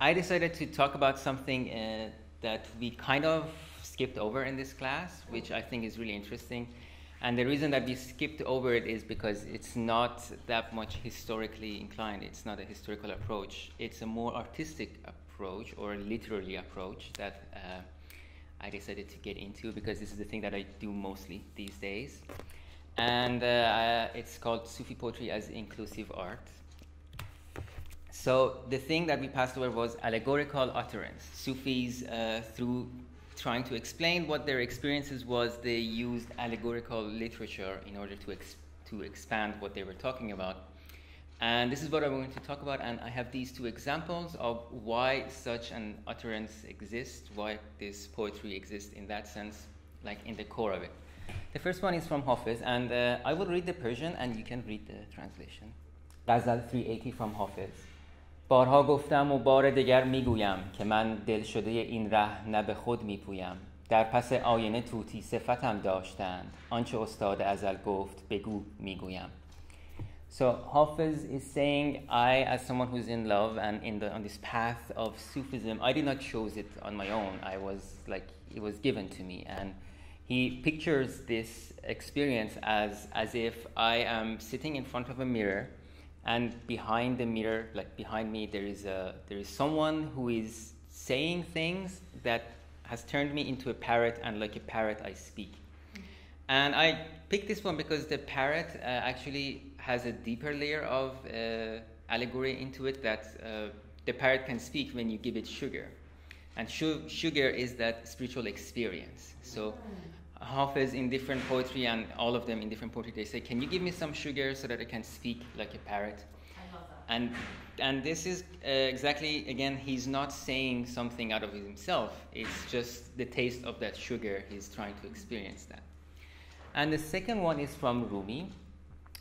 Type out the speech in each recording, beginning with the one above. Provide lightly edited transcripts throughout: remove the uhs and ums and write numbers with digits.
I decided to talk about something that we kind of skipped over in this class, which I think is really interesting. And the reason that we skipped over it is because it's not that much historically inclined. It's not a historical approach. It's a more artistic approach or a literary approach that I decided to get into because this is the thing that I do mostly these days. And it's called Sufi poetry as inclusive art. So the thing that we passed over was allegorical utterance. Sufis, through trying to explain what their experiences was, they used allegorical literature in order to expand what they were talking about. And this is what I'm going to talk about, and I have these two examples of why such an utterance exists, why this poetry exists in that sense, like in the core of it. The first one is from Hafiz, and I will read the Persian and you can read the translation. Ghazal 380 from Hafiz. بارها گفتم و بار دگر میگویم که من دل شده این ره نه به خود میپویم در پس آینه طوطی صفتم داشتند آنچه استاد ازل گفت بگو میگویم. So Hafiz is saying, I, as someone who's in love and on this path of Sufism, I did not choose it on my own. I was like, it was given to me. And he pictures this experience as if I am sitting in front of a mirror, and behind the mirror, like behind me, there is someone who is saying things that has turned me into a parrot, and like a parrot I speak. And I picked this one because the parrot actually has a deeper layer of allegory into it, that the parrot can speak when you give it sugar. And sugar is that spiritual experience. So Hafiz in different poetry, and all of them in different poetry, they say, can you give me some sugar so that I can speak like a parrot? I love that. And this is exactly, again, he's not saying something out of himself. It's just the taste of that sugar. He's trying to experience that. And the second one is from Rumi,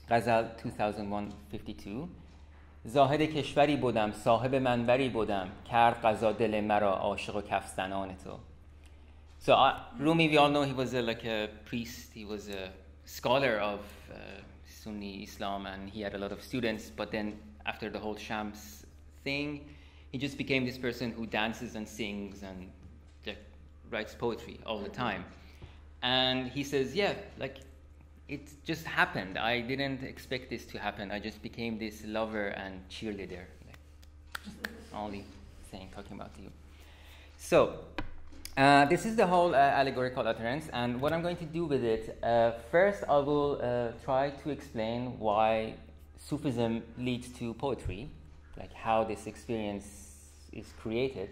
Ghazal 2152. زاهد کشوری بودم صاحب منبری بودم کرد قضا دل مرا عاشق و کف زنان تو. So Rumi, we all know he was like a priest. He was a scholar of Sunni Islam, and he had a lot of students. But then after the whole Shams thing, he just became this person who dances and sings and writes poetry all the time. And he says, yeah, like it just happened. I didn't expect this to happen. I just became this lover and cheerleader. Like, only saying, talking about you. So this is the whole allegorical utterance, and what I'm going to do with it, first I will try to explain why Sufism leads to poetry, like how this experience is created,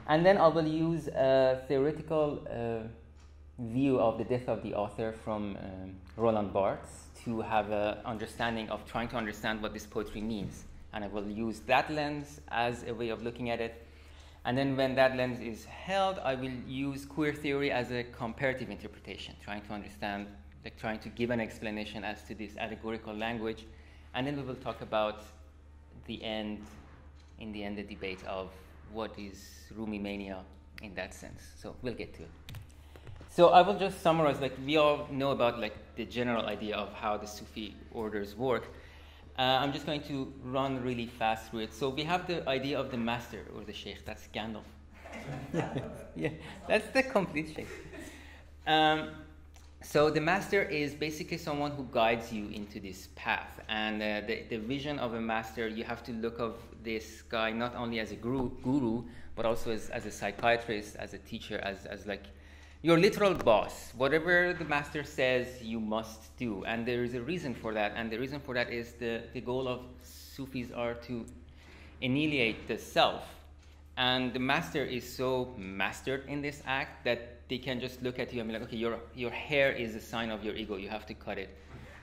and then I will use a theoretical view of the death of the author from Roland Barthes to have an understanding of trying to understand what this poetry means, and I will use that lens as a way of looking at it. And then when that lens is held, I will use queer theory as a comparative interpretation, trying to understand, like trying to give an explanation as to this allegorical language. And then we will talk about the end, the debate of what is Rumi mania in that sense. So we'll get to it. So I will just summarize, like we all know about like the general idea of how the Sufi orders work. I'm just going to run really fast through it. So we have the idea of the master or the sheikh. That's Gandalf. Yeah, that's the complete sheikh. So the master is basically someone who guides you into this path. And the vision of a master, you have to look of this guy not only as a guru, but also as a psychiatrist, as a teacher, as like your literal boss. Whatever the master says, you must do. And there is a reason for that. And the reason for that is the goal of Sufis are to annihilate the self. And the master is so mastered in this act that they can just look at you and be like, okay, your hair is a sign of your ego. You have to cut it.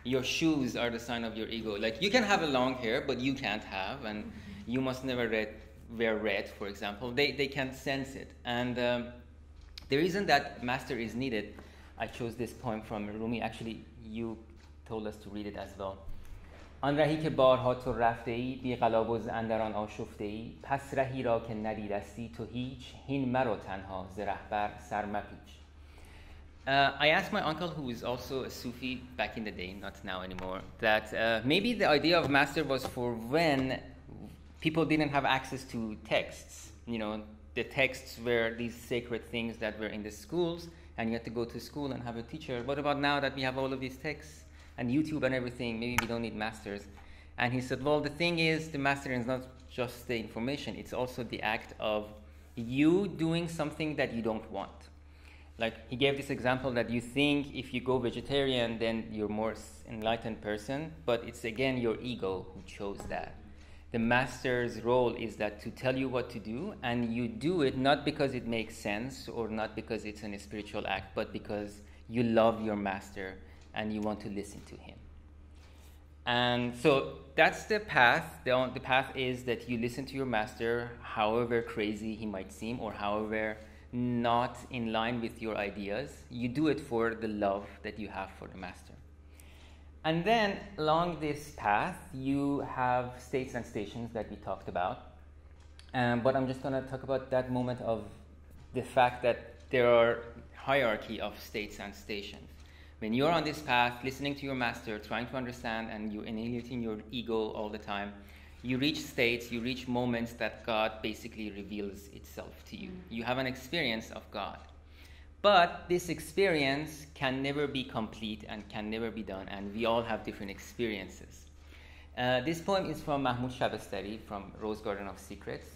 Your shoes are the sign of your ego. Like, you can have a long hair, but you can't have. And you must never wear red, for example. They can sense it. And the reason that master is needed, I chose this poem from Rumi. Actually, you told us to read it as well. آن رهی که بارها تو رفته ای بی قلابز اندر آن آشفته ای پس رهی را که ندیدستی تو هیچ هین مرو تنها ز رهبر سر مپیچ. I asked my uncle, who is also a Sufi back in the day, not now anymore, that maybe the idea of master was for when people didn't have access to texts. The texts were these sacred things that were in the schools, and you had to go to school and have a teacher. What about now that we have all of these texts and YouTube and everything? Maybe we don't need masters. And he said, well, the thing is, the mastering is not just the information. It's also the act of you doing something that you don't want. Like, he gave this example that you think if you go vegetarian, then you're more enlightened person, but it's again your ego who chose that. The master's role is that to tell you what to do, and you do it not because it makes sense or not because it's a spiritual act, but because you love your master and you want to listen to him. And so that's the path. The path is that you listen to your master, however crazy he might seem or however not in line with your ideas. You do it for the love that you have for the master. And then along this path, you have states and stations that we talked about. But I'm just going to talk about that moment of the fact that there are hierarchy of states and stations. When you're on this path, listening to your master, trying to understand, and you're annihilating your ego all the time, you reach states, you reach moments that God basically reveals itself to you. You have an experience of God. But this experience can never be complete and can never be done, and we all have different experiences. This poem is from Mahmoud Shabestari from Rose Garden of Secrets.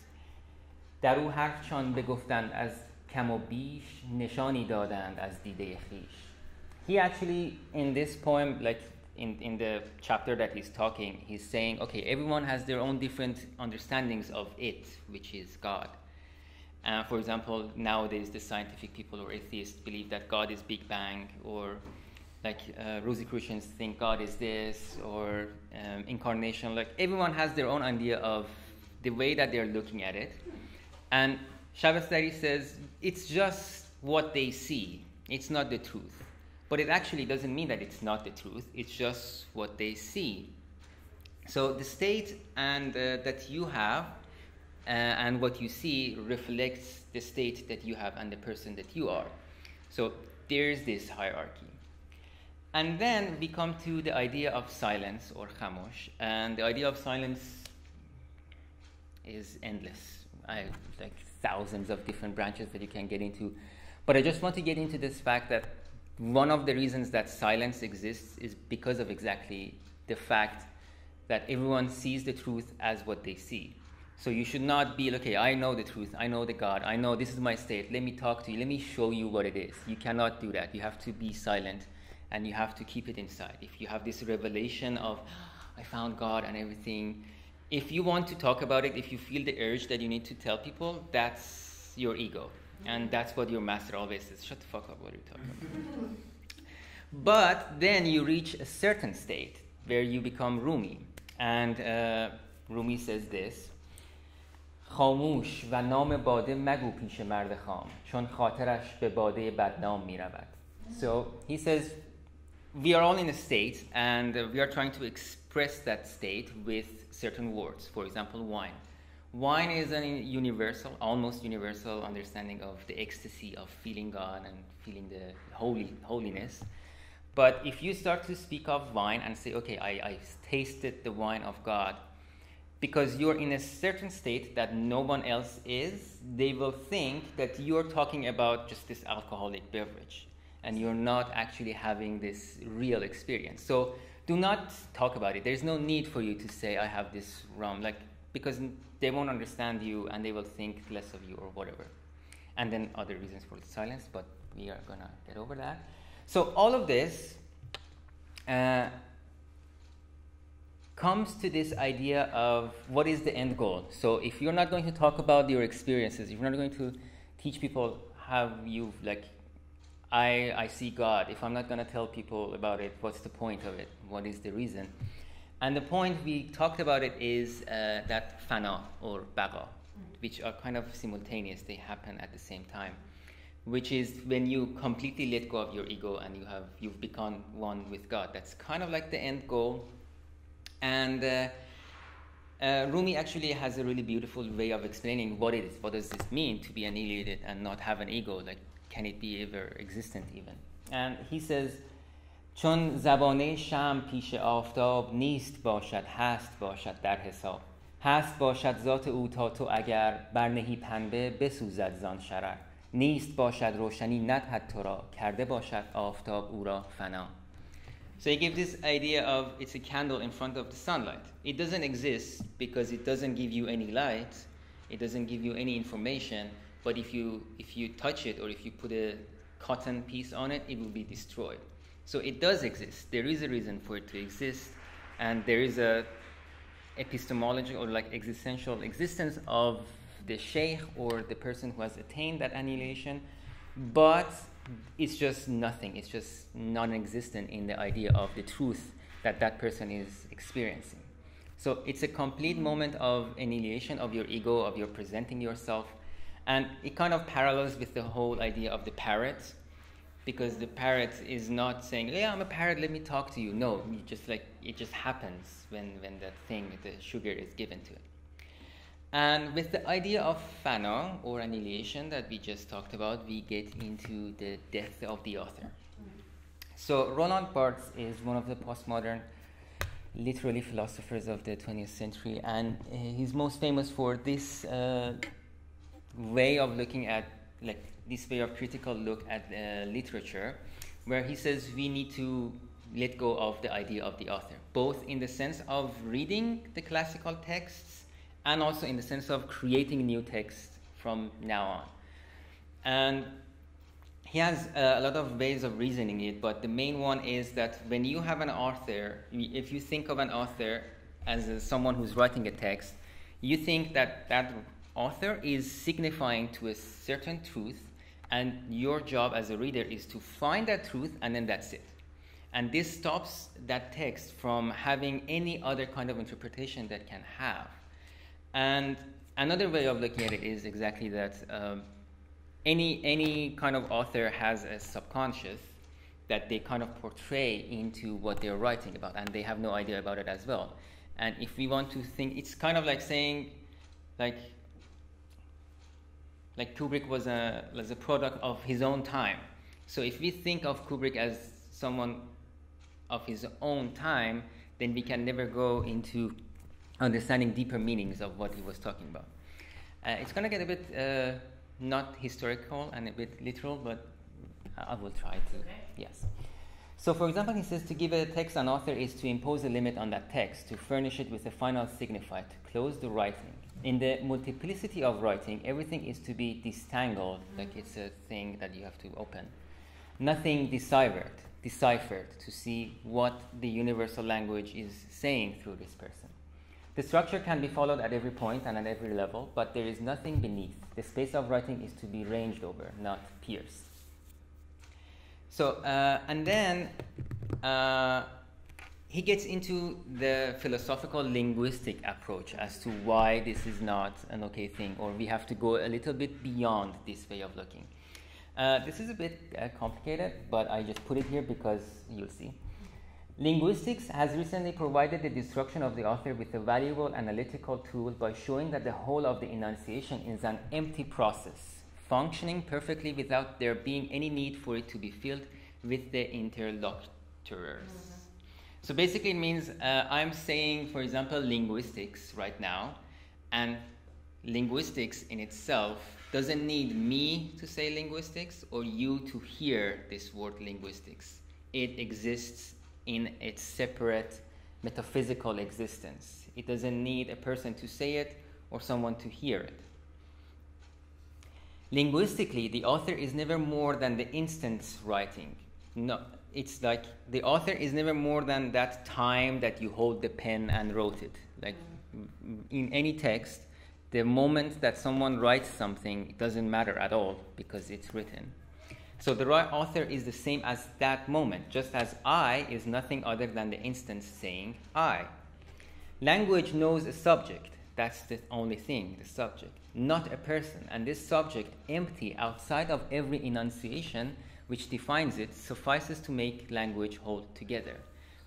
در او هرچان بگفتند از کم و بیش نشانی دادند از دیده خویش. He actually, in this poem, like in the chapter that he's talking, he's saying, okay, everyone has their own different understandings of it, which is God. For example, nowadays the scientific people or atheists believe that God is Big Bang, or like Rosicrucians think God is this, or incarnation. Like, everyone has their own idea of the way that they're looking at it. And Shabestari says it's just what they see. It's not the truth. But it actually doesn't mean that it's not the truth. It's just what they see. So the state and that you have and what you see reflects the state that you have and the person that you are. So there's this hierarchy. And then we come to the idea of silence, or khamosh. And the idea of silence is endless. Like thousands of different branches that you can get into. But I just want to get into this fact that one of the reasons that silence exists is because of exactly the fact that everyone sees the truth as what they see. So you should not be, okay, I know the truth, I know the God, I know this is my state, let me talk to you, let me show you what it is. You cannot do that. You have to be silent and you have to keep it inside. If you have this revelation of, I found God and everything, if you want to talk about it, if you feel the urge that you need to tell people, that's your ego. And that's what your master always says, shut the fuck up, what are you talking about? But then you reach a certain state where you become Rumi. And Rumi says this, خاموش و نام باده مگو پیش مرد خام چون خاطرش به باده بدنام می رود. So he says, we are all in a state and we are trying to express that state with certain words. For example, wine. Wine is a universal, almost universal understanding of the ecstasy of feeling God and feeling the holiness. But if you start to speak of wine and say, okay, I tasted the wine of God, because you're in a certain state that no one else is, they will think that you're talking about just this alcoholic beverage and you're not actually having this real experience. So do not talk about it. There's no need for you to say, I have this rum, because they won't understand you and they will think less of you or whatever. And then other reasons for the silence, but we are going to get over that. So all of this comes to this idea of what is the end goal. So if you're not going to talk about your experiences, if you're not going to teach people how you, I see God, if I'm not going to tell people about it, what's the point of it? What is the reason? And the point we talked about it is that fana or baqa, which are kind of simultaneous, they happen at the same time, which is when you completely let go of your ego and you've become one with God. That's kind of like the end goal. And Rumi actually has a really beautiful way of explaining what it is. What does this mean to be annihilated and not have an ego? Can it be ever existent even? And he says, چون زبانه شمع پیش آفتاب نیست باشد هست باشد در حساب. هست باشد ذات او تا تو اگر برنهی پنبه بسوزد زان شرر نیست باشد روشنی ندهد تو را کرده باشد آفتاب او را فنا. So he gives this idea of it's a candle in front of the sunlight. It doesn't exist because it doesn't give you any light, it doesn't give you any information, but if you touch it or if you put a cotton piece on it, it will be destroyed. So it does exist. There is a reason for it to exist, and there is a epistemology or like existential existence of the sheikh or the person who has attained that annihilation, but it's just nothing. It's just non-existent in the idea of the truth that that person is experiencing. So it's a complete moment of annihilation of your ego, of your presenting yourself, and it kind of parallels with the whole idea of the parrot, because the parrot is not saying, yeah, I'm a parrot, let me talk to you. No, you just like it just happens when that thing, the sugar is given to it. And with the idea of fana, or annihilation, that we just talked about, we get into the death of the author. So Roland Barthes is one of the postmodern literary philosophers of the 20th century, and he's most famous for this way of looking at, like, this way of critical look at literature, where he says we need to let go of the idea of the author, both in the sense of reading the classical texts and also in the sense of creating new texts from now on. And he has a lot of ways of reasoning it, but the main one is that when you have an author, if you think of an author as someone who's writing a text, you think that that author is signifying to a certain truth, and your job as a reader is to find that truth, and then that's it. And this stops that text from having any other kind of interpretation that can have. And another way of looking at it is exactly that any kind of author has a subconscious that they kind of portray into what they're writing about, and they have no idea about it as well. And if we want to think, it's kind of like saying, like Kubrick was a product of his own time. So if we think of Kubrick as someone of his own time, then we can never go into understanding deeper meanings of what he was talking about. It's going to get a bit not historical and a bit literal, but I will try to. Okay. Yes. So, for example, he says to give a text an author is to impose a limit on that text, to furnish it with a final signifier, to close the writing. In the multiplicity of writing, everything is to be disentangled, like it's a thing that you have to open. Nothing deciphered, to see what the universal language is saying through this person. The structure can be followed at every point and at every level, but there is nothing beneath. The space of writing is to be ranged over, not pierced. So, and then he gets into the philosophical linguistic approach as to why this is not an okay thing, or we have to go a little bit beyond this way of looking. This is a bit complicated, but I just put it here because you'll see. Linguistics has recently provided the destruction of the author with a valuable analytical tool by showing that the whole of the enunciation is an empty process, functioning perfectly without there being any need for it to be filled with the interlocutors. Mm-hmm. So basically it means I'm saying, for example, linguistics right now, and linguistics in itself doesn't need me to say linguistics or you to hear this word linguistics. It exists in its separate metaphysical existence. It doesn't need a person to say it or someone to hear it. Linguistically, the author is never more than the instance writing. No, it's like the author is never more than that time that you hold the pen and wrote it. Like in any text, the moment that someone writes something, it doesn't matter at all because it's written. So the author is the same as that moment, just as I is nothing other than the instance saying I. Language knows a subject. That's the only thing, the subject, not a person. And this subject, empty outside of every enunciation which defines it, suffices to make language hold together.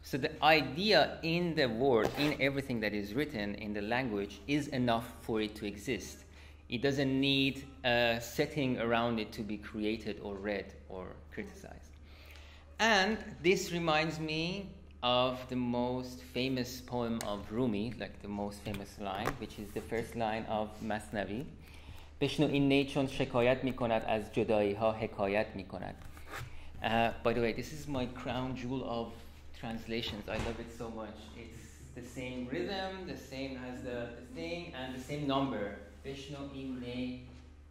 So the idea in the word, in everything that is written in the language, is enough for it to exist. It doesn't need a setting around it to be created or read or criticized. And this reminds me of the most famous poem of Rumi, like the most famous line, which is the first line of Masnavi. بشنو این نی چون شکایت میکند از جدایی ها حکایت میکند. By the way, this is my crown jewel of translations. I love it so much. It's the same rhythm, the same as the thing, and the same number. بشنو این نی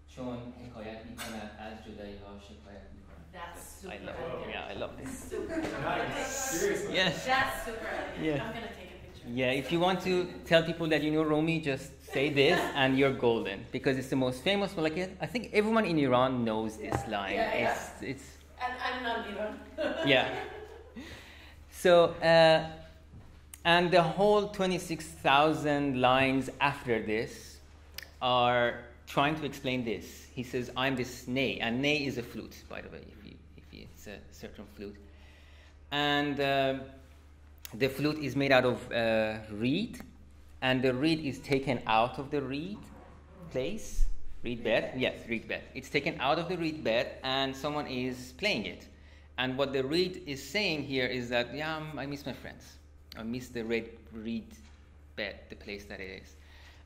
چون حکایت میکند از جدایی ها شکایت میکند. That's super I love elegant. it. Yeah, I love this. Super elegant. Seriously. Yes. That's super elegant. Yeah. I'm going to take a picture. Yeah, if you want to tell people that you know Rumi, just say this and you're golden, because it's the most famous one. Like, I think everyone in Iran knows this line. Yeah. It's And I'm not Iran. yeah. So, and the whole 26,000 lines after this are trying to explain this. He says, I'm this ney, and ney is a flute, by the way, if it's a certain flute. And the flute is made out of reed, and the reed is taken out of the reed place. Reed bed? Yes, reed bed. It's taken out of the reed bed, and someone is playing it. And what the reed is saying here is that, yeah, I miss my friends. I miss the reed bed, the place that it is.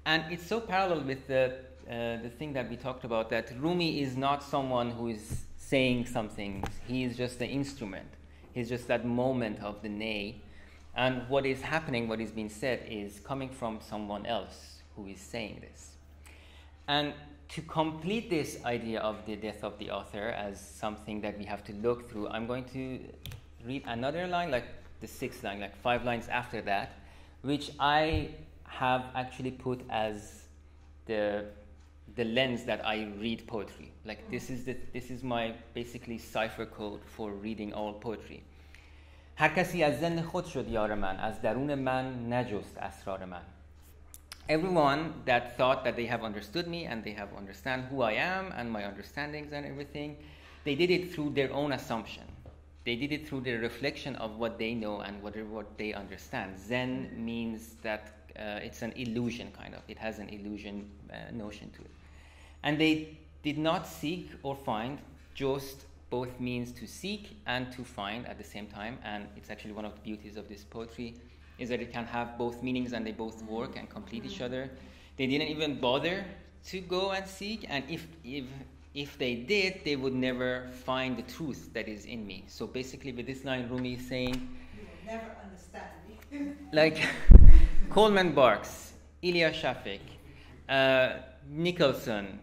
And it's so parallel with the thing that we talked about, that Rumi is not someone who is saying something. He is just the instrument. He's just that moment of the ney. And what is happening, what is being said, is coming from someone else who is saying this. And to complete this idea of the death of the author as something that we have to look through, I'm going to read another line, like the sixth line, like 5 lines after that, which I have actually put as the lens that I read poetry. Like this is my basically cipher code for reading all poetry. هر کسی از ذهن خود شد یار من، از درون من نجست اسرار من. Everyone that thought that they have understood me and they have understand who I am and my understandings and everything, they did it through their own assumption. They did it through their reflection of what they know and what they understand. Zen means that it's an illusion, kind of. It has an illusion notion to it. And they did not seek or find. Just both means to seek and to find at the same time. And it's actually one of the beauties of this poetry, is that it can have both meanings and they both work and complete each other. They didn't even bother to go and seek, and if they did, they would never find the truth that is in me. So basically with this line, Rumi is saying, you will never understand me. like Coleman Barks, Ilya Shafik, Nicholson,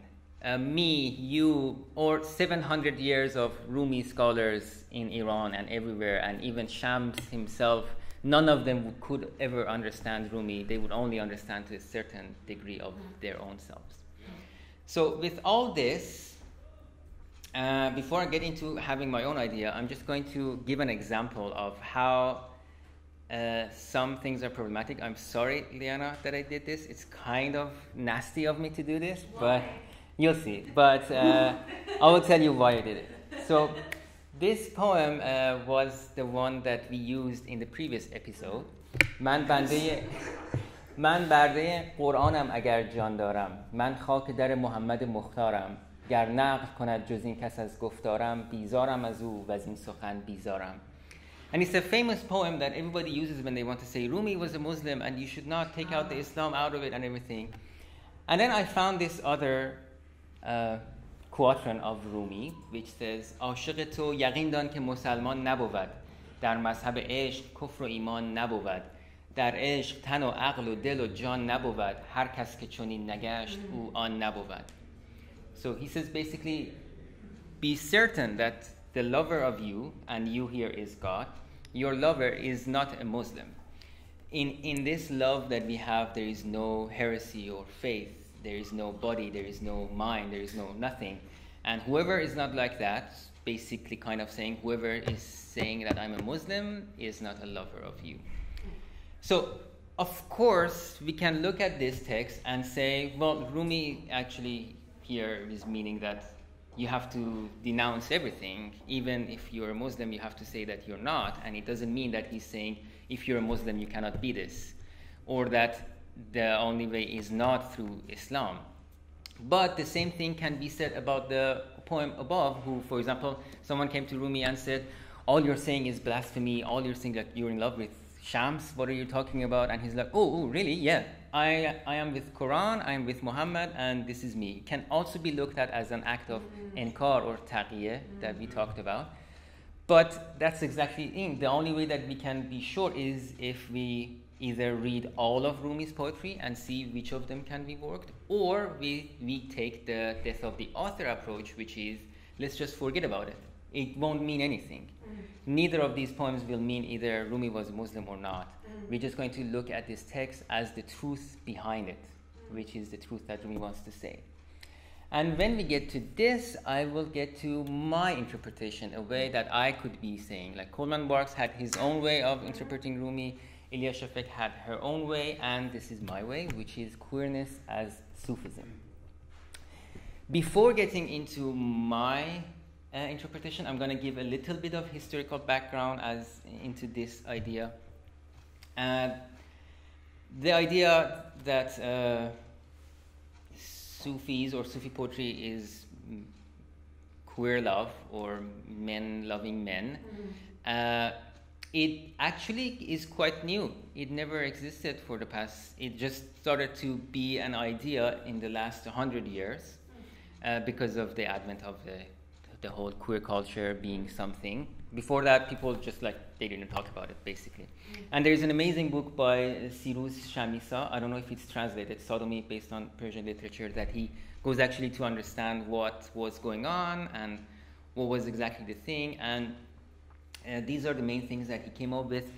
me, you, or 700 years of Rumi scholars in Iran and everywhere, and even Shams himself, none of them could ever understand Rumi. They would only understand to a certain degree of their own selves. So with all this, before I get into having my own idea, I'm just going to give an example of how some things are problematic. I'm sorry, Liana, that I did this. It's kind of nasty of me to do this, but you'll see. But I will tell you why I did it. So this poem was the one that we used in the previous episode. من برده قرآنم اگر جان دارم، من خاک در محمد مختارم، گر نقل کند جز این کس از گفتارم، بیزارم از او و از این سخن بیزارم. And it's a famous poem that everybody uses when they want to say Rumi was a Muslim and you should not take out the Islam out of it and everything. And then I found this other quatrain of Rumi, which says عاشق تو یقین دان که مسلمان نبود، در مذهب عشق کفر و ایمان نبود، در عشق تن و عقل و دل و جان نبود، هر کس که چنین نگشت او آن نبود. So he says basically, be certain that the lover of you, and you here is God, your lover is not a Muslim. In this love that we have, there is no heresy or faith. There is no body, there is no mind, there is no nothing. And whoever is not like that, basically kind of saying, whoever is saying that I'm a Muslim is not a lover of you. So, of course, we can look at this text and say, well, Rumi actually here is meaning that you have to denounce everything. Even if you're a Muslim, you have to say that you're not. And it doesn't mean that he's saying, if you're a Muslim, you cannot be this. Or that the only way is not through Islam. But the same thing can be said about the poem above, who, for example, someone came to Rumi and said, all you're saying is blasphemy, all you're saying that you're in love with Shams, what are you talking about? And he's like, oh, really? Yeah, I am with Quran, I am with Muhammad, and this is me. It can also be looked at as an act of inkar or taqiyya that we talked about. But that's exactly it. The only way that we can be sure is if we either read all of Rumi's poetry and see which of them can be worked, or we take the death of the author approach, which is, let's just forget about it. It won't mean anything. Neither of these poems will mean either Rumi was a Muslim or not. We're just going to look at this text as the truth behind it, which is the truth that Rumi wants to say. And when we get to this, I will get to my interpretation, a way that I could be saying. Like Coleman Barks had his own way of interpreting Rumi, Ilya Shafek had her own way, and this is my way, which is queerness as Sufism. Before getting into my interpretation, I'm going to give a little bit of historical background into this idea. The idea that Sufis or Sufi poetry is queer love or men loving men, it actually is quite new. It never existed for the past. It just started to be an idea in the last 100 years because of the advent of the whole queer culture being something. Before that, people just they didn't talk about it, basically. And there's an amazing book by Siruz Shamisa, I don't know if it's translated, Sodomy, based on Persian literature, that he goes actually to understand what was going on and what was exactly the thing. And these are the main things that he came up with.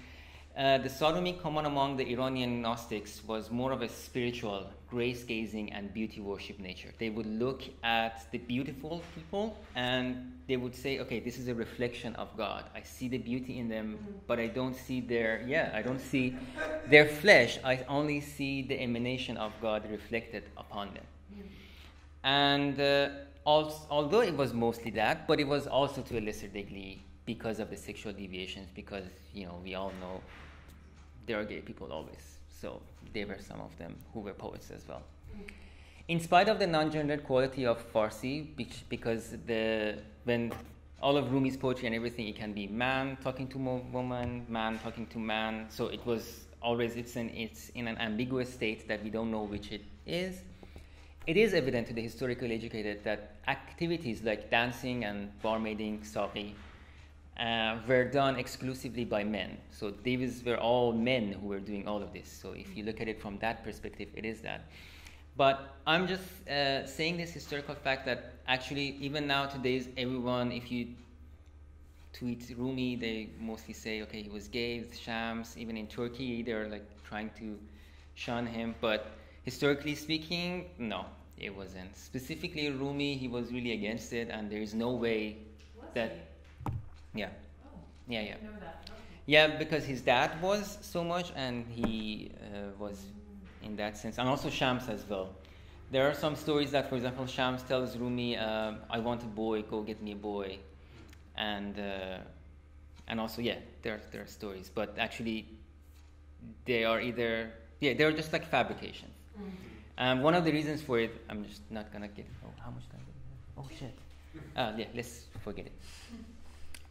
The sodomy common among the Iranian Gnostics was more of a spiritual, grace-gazing and beauty worship nature. They would look at the beautiful people and they would say, okay, this is a reflection of God. I see the beauty in them, but I don't see I don't see their flesh. I only see the emanation of God reflected upon them. And although it was mostly that, but it was also to a lesser degree because of the sexual deviations, because, we all know there are gay people always. So there were some of them who were poets as well. In spite of the non-gendered quality of Farsi, because when all of Rumi's poetry and everything, it can be man talking to woman, man talking to man. So it was always, it's in an ambiguous state that we don't know which it is. It is evident to the historically educated that activities like dancing and barmaiding, saqi, were done exclusively by men. So these were all men who were doing all of this. So if you look at it from that perspective, it is that. But I'm just saying this historical fact that actually even nowadays everyone, if you tweet Rumi, they mostly say, okay, he was gay, it's Shams. Even in Turkey, they're trying to shun him. But historically speaking, no, it wasn't. Specifically Rumi, he was really against it, and there is no way that... Yeah. Oh. Yeah. I know that. Okay. Yeah, because his dad was so much, and he was in that sense, and also Shams as well. There are some stories that, for example, Shams tells Rumi, "I want a boy. Go get me a boy," and also, there are stories, but actually, they are they're just fabrications. One of the reasons for it, I'm just not gonna get. Oh, how much time do we have? Oh shit. Let's forget it.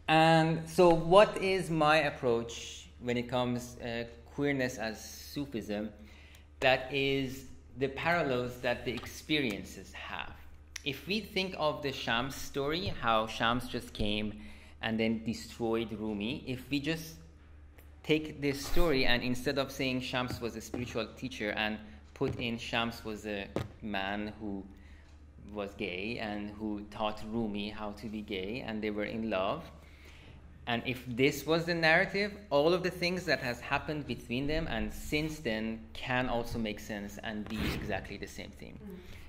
And so what is my approach when it comes queerness as Sufism? That is the parallels that the experiences have. If we think of the Shams story, how Shams just came and then destroyed Rumi, if we just take this story and instead of saying Shams was a spiritual teacher and put in Shams was a man who was gay and who taught Rumi how to be gay and they were in love, and if this was the narrative, all of the things that has happened between them and since then can also make sense and be exactly the same thing.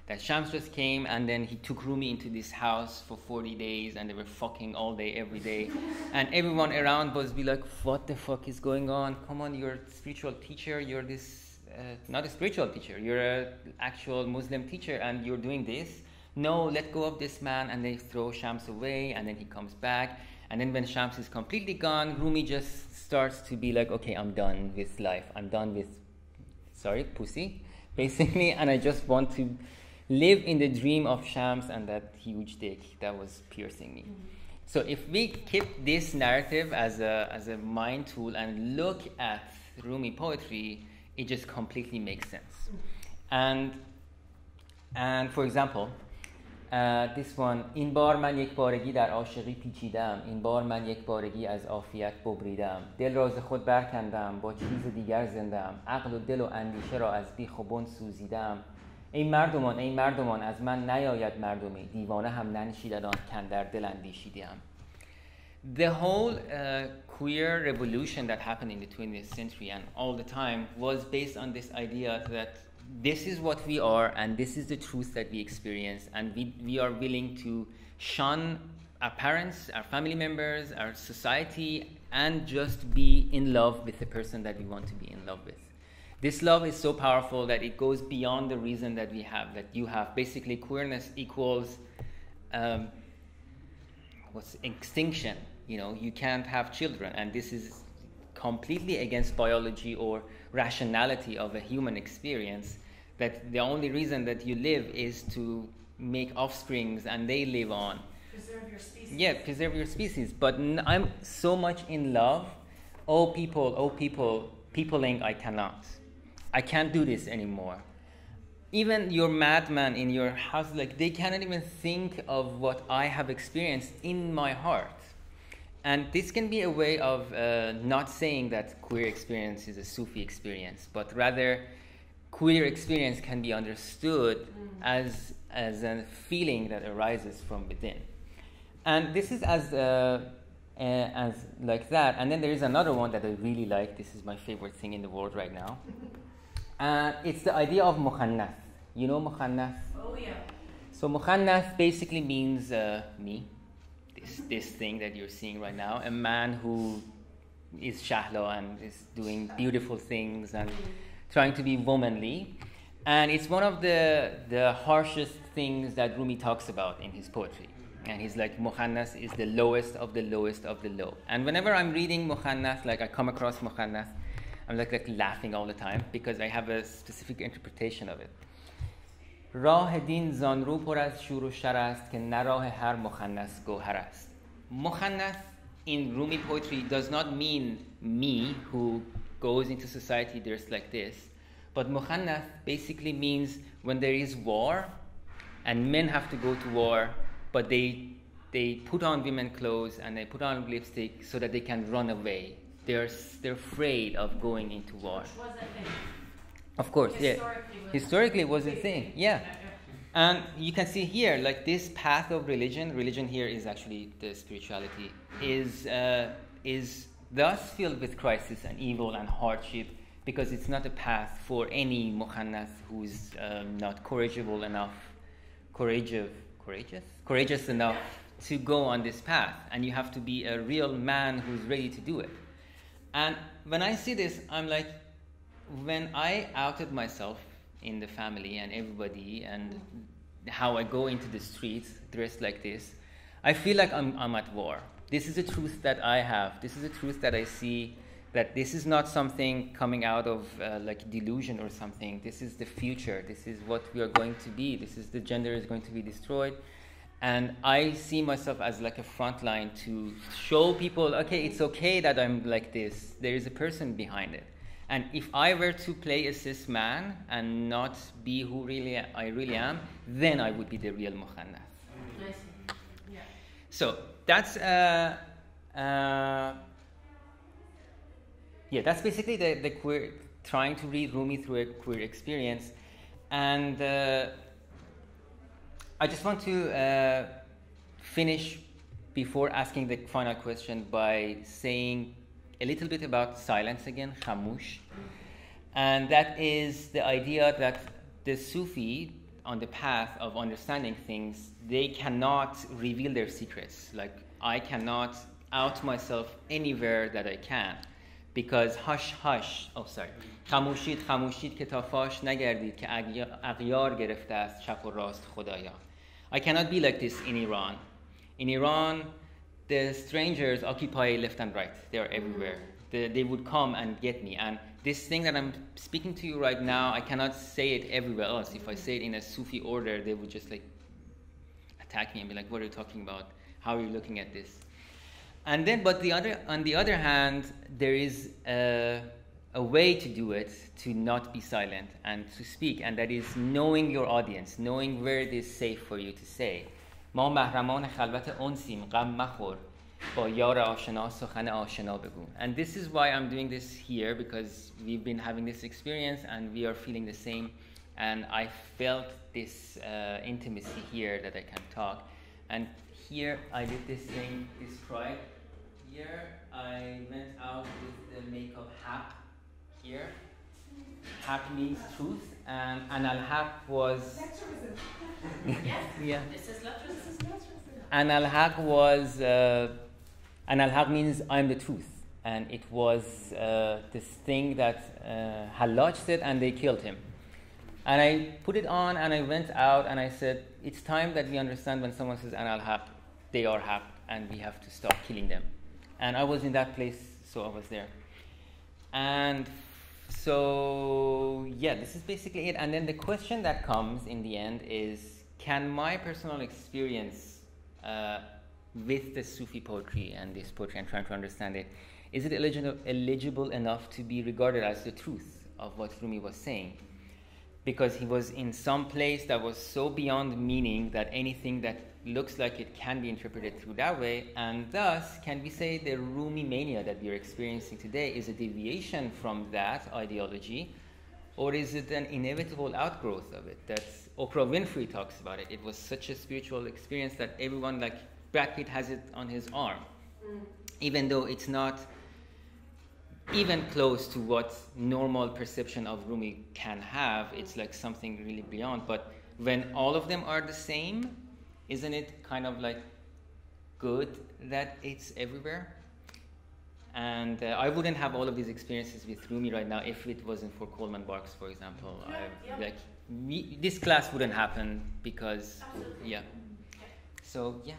That Shams just came and then he took Rumi into this house for 40 days and they were fucking all day, every day. And everyone around was be like, what the fuck is going on? Come on, you're a spiritual teacher. You're this, not a spiritual teacher. You're an actual Muslim teacher and you're doing this. No, let go of this man. And they throw Shams away and then he comes back. And then when Shams is completely gone, Rumi just starts to be like, okay, I'm done with life. I'm done with, pussy, basically. And I just want to live in the dream of Shams and that huge dick that was piercing me. So if we keep this narrative as a mind tool and look at Rumi poetry, it just completely makes sense. And for example, this one, این بار من یک بارگی در عاشقی پیچیدم، این بار من یک بارگی از عافیت ببریدم، دل را ز خود برکندم، با چیز دیگر زندم، عقل و دل و اندیشه را از بیخ و بن سوزیدم. ای مردمان از من نیاید مردمی، دیوانه هم ننشیدن آن کاندر دل اندیشیدم. The whole queer revolution that happened in the 20th century and all the time was based on this idea that this is what we are and this is the truth that we experience, and we are willing to shun our parents, our family members, our society, and just be in love with the person that we want to be in love with. This love is so powerful that it goes beyond the reason that we have, that you have. Basically, queerness equals extinction. You know, you can't have children, and this is completely against biology or rationality of a human experience, that the only reason that you live is to make offsprings and they live on. Preserve your species. Yeah, preserve your species. But I'm so much in love. Oh people, peopling I cannot. I can't do this anymore. Even your madman in your house, like, they cannot even think of what I have experienced in my heart. And this can be a way of not saying that queer experience is a Sufi experience, but rather queer experience can be understood as a feeling that arises from within. And this is as like that. And then there is another one that I really like. This is my favorite thing in the world right now. It's the idea of mukhannath. You know mukhannath? Oh, yeah. So mukhannath basically means me. This thing that you're seeing right now, a man who is shahla and is doing beautiful things and trying to be womanly. And it's one of the harshest things that Rumi talks about in his poetry. And he's like, mukhannath is the lowest of the lowest of the low. And whenever I'm reading mukhannath, like I come across mukhannath, I'm like laughing all the time because I have a specific interpretation of it. راه دین زان رو پر از شور و شر است که نه راه هر مخنث گوهر است. Mukhannath in Rumi poetry does not mean me who goes into society dressed like this, but mukhannath basically means when there is war and men have to go to war, but they put on women clothes and they put on lipstick so that they can run away. They're afraid of going into war. Which was a thing. Of course, Historically it was a thing, yeah. And you can see here, like this path of religion here is actually the spirituality, is thus filled with crisis and evil and hardship because it's not a path for any mukhannath who's not courageous enough to go on this path. And you have to be a real man who's ready to do it. And when I see this, I'm like, when I outed myself in the family and everybody and how I go into the streets dressed like this, I feel like I'm at war. This is the truth that I have. This is the truth that I see, that this is not something coming out of like delusion or something. This is the future. This is what we are going to be. This is the gender is going to be destroyed. And I see myself as like a front line to show people, okay, it's okay that I'm like this. There is a person behind it. And if I were to play a cis man and not be who I really am, then I would be the real mukhannath. Yeah. So that's that's basically the queer, trying to read Rumi through a queer experience. And I just want to finish before asking the final question by saying a little bit about silence again, khamush. And that is the idea that the Sufi, on the path of understanding things, they cannot reveal their secrets. Like, I cannot out myself anywhere that I can. Because خاموشید که تا فاش نگردید که اغیار گرفته است چپ و راست خدایا. I cannot be like this in Iran. In Iran, the strangers occupy left and right. They are everywhere. They would come and get me. And this thing that I'm speaking to you right now, I cannot say it everywhere else. If I say it in a Sufi order, they would just like attack me and be like, what are you talking about? how you're looking at this. And then, but on the other hand, there is a way to do it, to not be silent and to speak, and that is knowing your audience, knowing where it is safe for you to say. ما محرمان خلوت انسیم غم مخور با یار آشنا سخن آشنا بگو. And this is why I'm doing this here, because we've been having this experience and we are feeling the same, and I felt this intimacy here that I can talk. And here I did this thing, this pride. Here I went out with the makeup hap here. Hap means truth, and al-haq was Yes. yeah. This is Legitimacy. And al-haq was and al-haq means I'm the truth, and it was this thing that Hallaj said, and they killed him. And I put it on and I went out and I said, it's time that we understand when someone says an al-haq, they are haq, and we have to stop killing them. And I was in that place, so I was there. And so, yeah, this is basically it. And then the question that comes in the end is, can my personal experience with the Sufi poetry and this poetry and trying to understand it, is it eligible enough to be regarded as the truth of what Rumi was saying? Because he was in some place that was so beyond meaning that anything that looks like it can be interpreted through that way, and thus, can we say the Rumi mania that we are experiencing today is a deviation from that ideology, or is it an inevitable outgrowth of it? That's Oprah Winfrey talks about it. It was such a spiritual experience that everyone, like Brad Pitt, has it on his arm, even though it's not even close to what normal perception of Rumi can have. It's like something really beyond. But when all of them are the same, isn't it kind of like good that it's everywhere? And I wouldn't have all of these experiences with Rumi right now if it wasn't for Coleman Barks, for example. Like this class wouldn't happen because, Absolutely. yeah. So, yeah.